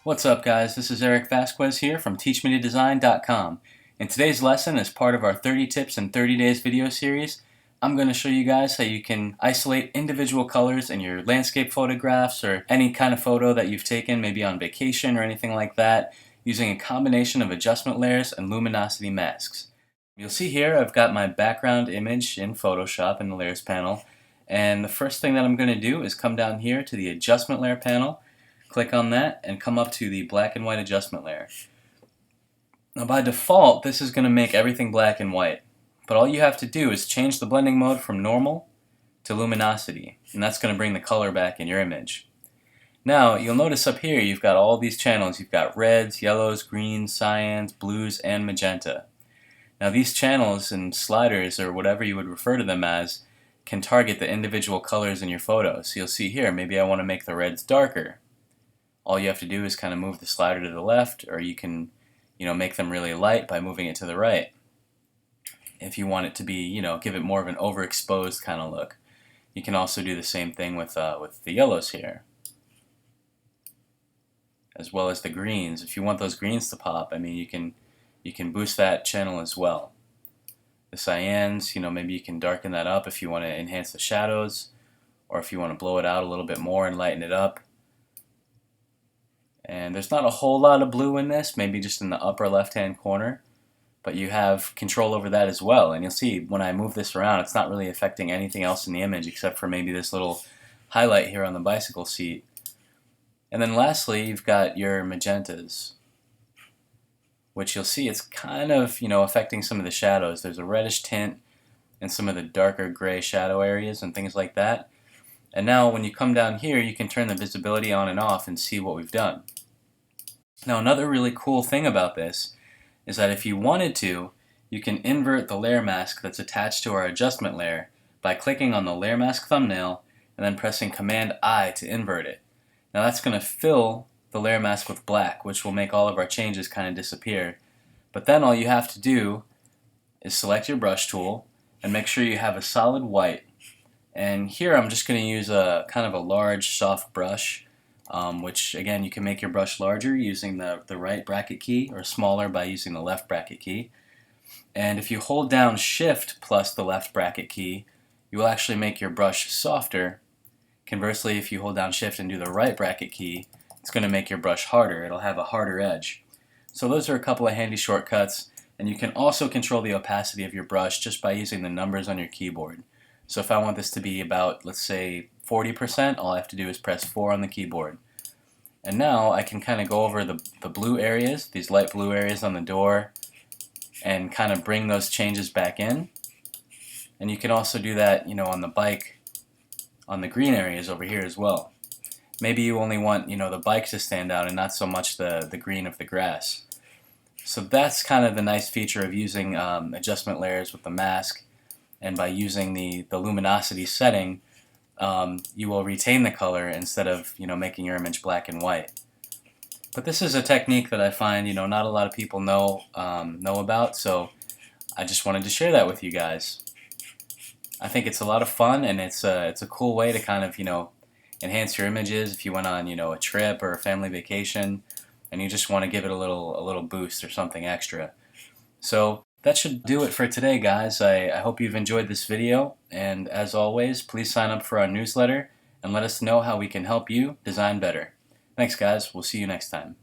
What's up, guys? This is Eric Vasquez here from TeachMeToDesign.com. In today's lesson, as part of our 30 Tips in 30 Days video series, I'm going to show you guys how you can isolate individual colors in your landscape photographs or any kind of photo that you've taken, maybe on vacation or anything like that, using a combination of adjustment layers and luminosity masks. You'll see here I've got my background image in Photoshop in the Layers panel, and the first thing that I'm going to do is come down here to the Adjustment Layer panel. Click on that and come up to the black and white adjustment layer. Now by default this is going to make everything black and white, but all you have to do is change the blending mode from normal to luminosity, and that's going to bring the color back in your image. Now you'll notice up here you've got all these channels. You've got reds, yellows, greens, cyans, blues, and magenta. Now these channels and sliders, or whatever you would refer to them as, can target the individual colors in your photos. So you'll see here, maybe I want to make the reds darker. All you have to do is kind of move the slider to the left, or you can, make them really light by moving it to the right. If you want it to be, give it more of an overexposed kind of look. You can also do the same thing with the yellows here, as well as the greens. If you want those greens to pop, you can boost that channel as well. The cyans, maybe you can darken that up if you want to enhance the shadows, or if you want to blow it out a little bit more and lighten it up. And there's not a whole lot of blue in this, maybe just in the upper left hand corner, but you have control over that as well. And you'll see when I move this around, it's not really affecting anything else in the image except for maybe this little highlight here on the bicycle seat. And then lastly, you've got your magentas, which you'll see it's kind of affecting some of the shadows. There's a reddish tint in some of the darker gray shadow areas and things like that. And now when you come down here, you can turn the visibility on and off and see what we've done. Now another really cool thing about this is that if you wanted to, you can invert the layer mask that's attached to our adjustment layer by clicking on the layer mask thumbnail and then pressing Command I to invert it. Now that's going to fill the layer mask with black, which will make all of our changes kind of disappear. But then all you have to do is select your brush tool and make sure you have a solid white. And here I'm just going to use a kind of a large soft brush, which again you can make your brush larger using the right bracket key, or smaller by using the left bracket key. And if you hold down Shift plus the left bracket key, you will actually make your brush softer. Conversely, if you hold down Shift and do the right bracket key, it's going to make your brush harder. It'll have a harder edge. So those are a couple of handy shortcuts, and you can also control the opacity of your brush just by using the numbers on your keyboard. So if I want this to be about, let's say, 40%, all I have to do is press 4 on the keyboard. And now I can kind of go over the blue areas, these light blue areas on the door, and kind of bring those changes back in. And you can also do that, on the bike, on the green areas over here as well. Maybe you only want, the bike to stand out and not so much the green of the grass. So that's kind of the nice feature of using adjustment layers with the mask. And by using the luminosity setting, you will retain the color instead of making your image black and white. But this is a technique that I find not a lot of people know about, so I just wanted to share that with you guys. I think it's a lot of fun, and it's a cool way to kind of enhance your images if you went on a trip or a family vacation, and you just want to give it a little boost or something extra. So that should do it for today, guys. I hope you've enjoyed this video, and as always, please sign up for our newsletter and let us know how we can help you design better. Thanks, guys. We'll see you next time.